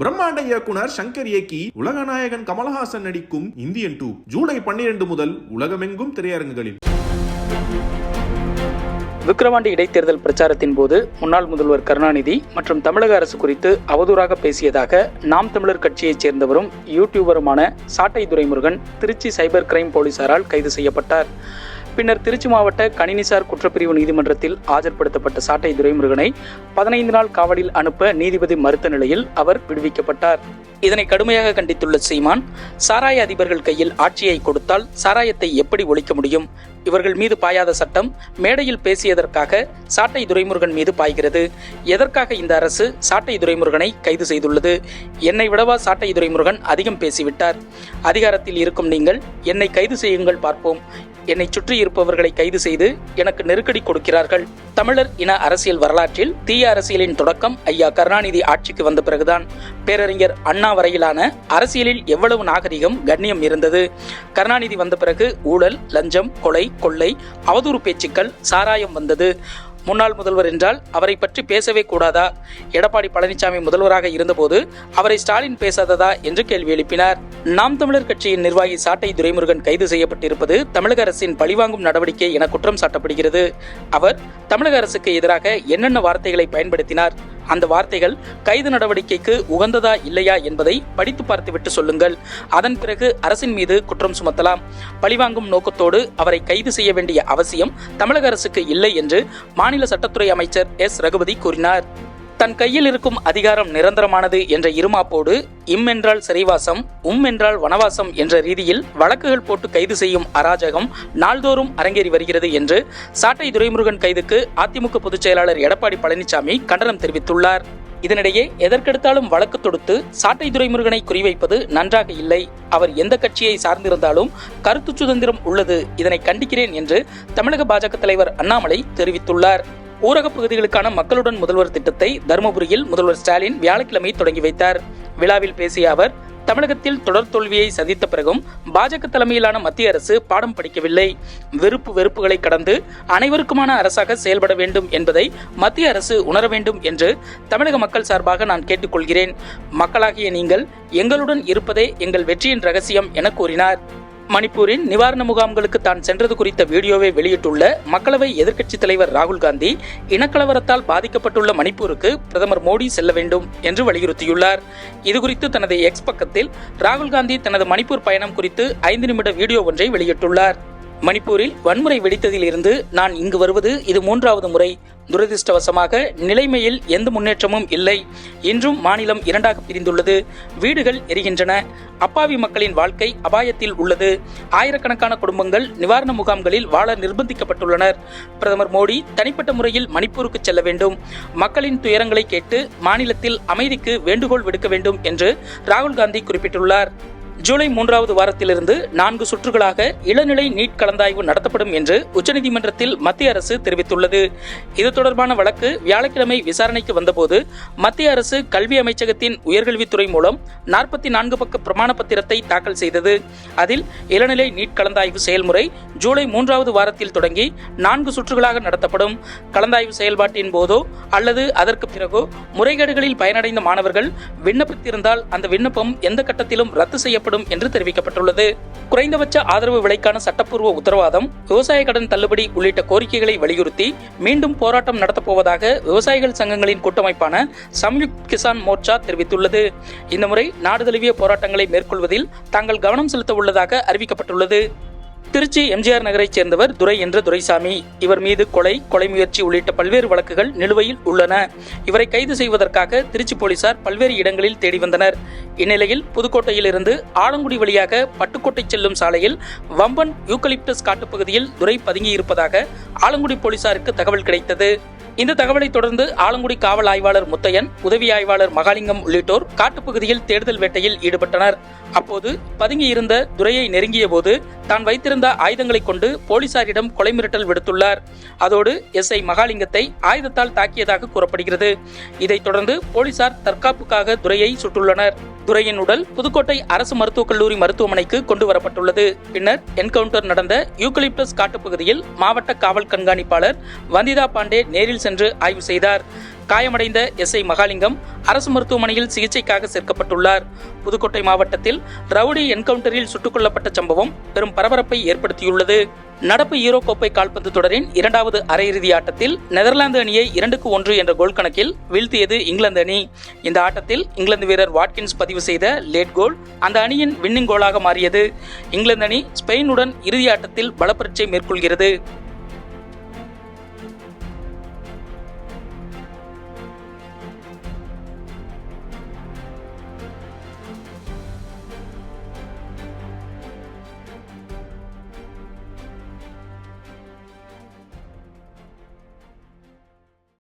பிரம்மாண்ட இயக்குனர் சங்கர் இயக்கி உலகநாயகன் கமலஹாசன் நடிக்கும் இந்தியன் 2 ஜூலை 12 முதல் உலகமெங்கும் திரையரங்குகளில். விக்கிரவாண்டி இடைத்தேர்தல் பிரச்சாரத்தின் போது முன்னாள் முதல்வர் கருணாநிதி மற்றும் தமிழக அரசு குறித்து அவதூறாக பேசியதாக நாம் தமிழர் கட்சியைச் சேர்ந்தவரும் யூடியூபருமான சாட்டை துரைமுருகன் திருச்சி சைபர் கிரைம் போலீசாரால் கைது செய்யப்பட்டார். பின்னர் திருச்சி மாவட்ட கணினிசார் குற்றப்பிரிவு நீதிமன்றத்தில் ஆஜர்படுத்தப்பட்ட சாட்டை துரைமுருகனை 15 நாள் காவலில் அனுப்ப நீதிபதி மறுத்த நிலையில் அவர் விடுவிக்கப்பட்டார். இதனை கடுமையாக கண்டித்துள்ள சீமான், சாராய அதிபர்கள் கையில் ஆட்சியை கொடுத்தால் சாராயத்தை எப்படி ஒழிக்க முடியும்? இவர்கள் மீது பாயாத சட்டம் மேடையில் பேசியதற்காக சாட்டை துரைமுருகன் மீது பாய்கிறது. எதற்காக இந்த அரசு சாட்டை துரைமுருகனை கைது செய்துள்ளது? என்னை விடவா சாட்டை துரைமுருகன் அதிகம் பேசிவிட்டார்? அதிகாரத்தில் இருக்கும் நீங்கள் என்னை கைது செய்யுங்கள் பார்ப்போம். என்னை சுற்றி இருப்பவர்களை கைது செய்து எனக்கு நெருக்கடி கொடுக்கிறார்கள். தமிழர் இன அரசியல் வரலாற்றில் தீய அரசியலின் தொடக்கம் ஐயா கருணாநிதி ஆட்சிக்கு வந்த பிறகுதான். பேரறிஞர் அண்ணா வரையிலான அரசியலில் எவ்வளவு நாகரிகம், கண்ணியம் இருந்தது. கருணாநிதி வந்த பிறகு ஊழல், லஞ்சம், கொலை, கொள்ளை, அவதூறு பேச்சுக்கள், சாராயம் வந்தது. முன்னாள் முதல்வர் என்றால் அவரை பற்றி பேசவே கூடாதா? எடப்பாடி பழனிசாமி முதல்வராக இருந்தபோது அவரை ஸ்டாலின் பேசாததா என்று கேள்வி எழுப்பினார். நாம் தமிழர் கட்சியின் நிர்வாகி சாட்டை துரைமுருகன் கைது செய்யப்பட்டிருப்பது தமிழக அரசின் பழிவாங்கும் நடவடிக்கை என குற்றம் சாட்டப்படுகிறது. அவர் தமிழக அரசுக்கு எதிராக என்னென்ன வார்த்தைகளை பயன்படுத்தினார்? அந்த வார்த்தைகள் கைது நடவடிக்கைக்கு உகந்ததா இல்லையா என்பதை படித்து பார்த்துவிட்டு சொல்லுங்கள். அதன் பிறகு அரசின் மீது குற்றம் சுமத்தலாம். பழிவாங்கும் நோக்கத்தோடு அவரை கைது செய்ய வேண்டிய அவசியம் தமிழக அரசுக்கு இல்லை என்று மாநில சட்டத்துறை அமைச்சர் எஸ் ரகுபதி கூறினார். தன் கையில் இருக்கும் அதிகாரம் நிரந்தரமானது என்ற இருமாப்போடு இம் என்றால் சிறைவாசம், என்றால் வனவாசம் என்ற ரீதியில் வழக்குகள் போட்டு கைது செய்யும் அராஜகம் நாள்தோறும் அரங்கேறி வருகிறது என்று சாட்டை துரைமுருகன் கைதுக்கு அதிமுக பொதுச் செயலாளர் எடப்பாடி பழனிசாமி கண்டனம் தெரிவித்துள்ளார். இதனிடையே எதற்கெடுத்தாலும் வழக்கு தொடுத்து சாட்டை துரைமுருகனை குறிவைப்பது நன்றாக இல்லை. அவர் எந்த கட்சியை சார்ந்திருந்தாலும் கருத்து சுதந்திரம் உள்ளது. இதனை கண்டிக்கிறேன் என்று தமிழக பாஜக தலைவர் அண்ணாமலை தெரிவித்துள்ளார். ஊரக பகுதிகளுக்கான மக்களுடன் முதல்வர் திட்டத்தை தருமபுரியில் முதல்வர் ஸ்டாலின் வியாழக்கிழமை தொடங்கி வைத்தார். விழாவில் பேசிய அவர், தமிழகத்தில் தொடர் தோல்வியை சந்தித்த பிறகும் பாஜக தலைமையிலான மத்திய அரசு பாடம் படிக்கவில்லை. வெறுப்புகளை கடந்து அனைவருக்குமான அரசாக செயல்பட வேண்டும் என்பதை மத்திய அரசு உணர வேண்டும் என்று தமிழக மக்கள் சார்பாக நான் கேட்டுக்கொள்கிறேன். மக்களாகிய நீங்கள் எங்களுடன் இருப்பதே எங்கள் வெற்றியின் ரகசியம் என கூறினார். மணிப்பூரின் நிவாரண முகாம்களுக்கு தான் சென்றது குறித்த வீடியோவை வெளியிட்டுள்ள மக்களவை எதிர்க்கட்சித் தலைவர் ராகுல் காந்தி, இனக்கலவரத்தால் பாதிக்கப்பட்டுள்ள மணிப்பூருக்கு பிரதமர் மோடி செல்ல வேண்டும் என்று வலியுறுத்தியுள்ளார். இதுகுறித்து தனது எக்ஸ் பக்கத்தில் ராகுல் காந்தி தனது மணிப்பூர் பயணம் குறித்து 5 நிமிட வீடியோ ஒன்றை வெளியிட்டுள்ளார். மணிப்பூரில் வன்முறை வெடித்ததில் இருந்து நான் இங்கு வருவது இது 3வது முறை. துரதிருஷ்டவசமாக நிலைமையில் எந்த முன்னேற்றமும் இல்லை. இன்றும் மாநிலம் 2ஆக பிரிந்துள்ளது. வீடுகள் எரிகின்றன. அப்பாவி மக்களின் வாழ்க்கை அபாயத்தில் உள்ளது. ஆயிரக்கணக்கான குடும்பங்கள் நிவாரண முகாம்களில் வாழ நிர்பந்திக்கப்பட்டுள்ளனர். பிரதமர் மோடி தனிப்பட்ட முறையில் மணிப்பூருக்கு செல்ல வேண்டும். மக்களின் துயரங்களை கேட்டு மாநிலத்தில் அமைதிக்கு வேண்டுகோள் விடுக்க வேண்டும் என்று ராகுல் காந்தி குறிப்பிட்டுள்ளார். ஜூலை 3வது வாரத்திலிருந்து 4 சுற்றுகளாக இளநிலை நீட் கலந்தாய்வு நடத்தப்படும் என்று உச்சநீதிமன்றத்தில் மத்திய அரசு தெரிவித்துள்ளது. இது தொடர்பான வழக்கு வியாழக்கிழமை விசாரணைக்கு வந்தபோது மத்திய அரசு கல்வி அமைச்சகத்தின் உயர்கல்வித்துறை மூலம் 44 பக்க பிரமாண பத்திரத்தை தாக்கல் செய்தது. அதில் இளநிலை நீட் கலந்தாய்வு செயல்முறை ஜூலை 3வது வாரத்தில் தொடங்கி 4 சுற்றுகளாக நடத்தப்படும். கலந்தாய்வு செயல்பாட்டின் போதோ அல்லது அதற்கு பிறகோ முறைகேடுகளில் பயனடைந்த மாணவர்கள் விண்ணப்பித்திருந்தால் அந்த விண்ணப்பம் எந்த கட்டத்திலும் ரத்து செய்யப்படும் என்று தெரிவிக்கப்பட்டுள்ளது. குறைந்தபட்ச ஆதரவு விலைக்கான சட்டப்பூர்வ உத்தரவாதம், விவசாய கடன் தள்ளுபடி உள்ளிட்ட கோரிக்கைகளை வலியுறுத்தி மீண்டும் போராட்டம் நடத்தப்போவதாக விவசாயிகள் சங்கங்களின் கூட்டமைப்பான சம்யுக்த் கிசான் மோர்ச்சா தெரிவித்துள்ளது. இந்த முறை நாடு தழுவிய போராட்டங்களை மேற்கொள்வதில் தாங்கள் கவனம் செலுத்த உள்ளதாக அறிவிக்கப்பட்டுள்ளது. திருச்சி எம்ஜிஆர் நகரைச் சேர்ந்தவர் துரை என்ற துரைசாமி. இவர் மீது கொலை முயற்சி உள்ளிட்ட பல்வேறு வழக்குகள் நிலுவையில் உள்ளன. இவரை கைது செய்வதற்காக திருச்சி போலீசார் பல்வேறு இடங்களில் தேடி வந்தனர். இந்நிலையில் புதுக்கோட்டையிலிருந்து ஆலங்குடி வழியாக பட்டுக்கோட்டை செல்லும் சாலையில் வம்பன் யூக்கலிப்டஸ் காட்டுப்பகுதியில் துரை பதுங்கியிருப்பதாக ஆலங்குடி போலீசாருக்கு தகவல் கிடைத்தது. இந்த தகவலை தொடர்ந்து ஆலங்குடி காவல் ஆய்வாளர் முத்தையன், உதவி ஆய்வாளர் மகாலிங்கம் உள்ளிட்டோர் காட்டுப்பகுதியில் தேடுதல் வேட்டையில் ஈடுபட்டனர். அப்போது பதுங்கியிருந்த துரையை நெருங்கிய போது தான் வைத்திருந்த ஆயுதங்களை கொண்டு போலீசாரிடம் கொலை மிரட்டல் விடுத்துள்ளார். அதோடு எஸ்ஐ மகாலிங்கத்தை ஆயுதத்தால் தாக்கியதாக கூறப்படுகிறது. இதைத் தொடர்ந்து போலீசார் தற்காப்புக்காக துரையை சுட்டுள்ளனர். துரையின் உடல் புதுக்கோட்டை அரசு மருத்துவக் கல்லூரி மருத்துவமனைக்கு கொண்டு வரப்பட்டுள்ளது. பின்னர் என்கவுண்டர் நடந்த யூக்கலிப்டஸ் காட்டுப்பகுதியில் மாவட்ட காவல் கண்காணிப்பாளர் வந்திதா பாண்டே நேரில் சென்று ஆய்வு செய்தார். காயமடைந்த SI மகாலிங்கம் அரசு மருத்துவமனையில் சிகிச்சைக்காக சேர்க்கப்பட்டுள்ளார். புதுக்கோட்டை மாவட்டத்தில் ரவுடி என்கவுண்டரில் சுட்டுக் கொல்லப்பட்ட சம்பவம் பெரும் பரபரப்பை ஏற்படுத்தியுள்ளது. நடப்பு யூரோ கோப்பை கால்பந்து தொடரின் 2வது அரையிறுதி ஆட்டத்தில் நெதர்லாந்து அணியை 2-1 என்ற கோல் கணக்கில் வீழ்த்தியது இங்கிலாந்து அணி. இந்த ஆட்டத்தில் இங்கிலாந்து வீரர் வாட்கின்ஸ் பதிவு செய்த லேட் கோல் அந்த அணியின் வின்னிங் கோலாக மாறியது. இங்கிலாந்து அணி ஸ்பெயினுடன் இறுதி ஆட்டத்தில் பலப்பரீட்சை மேற்கொள்கிறது.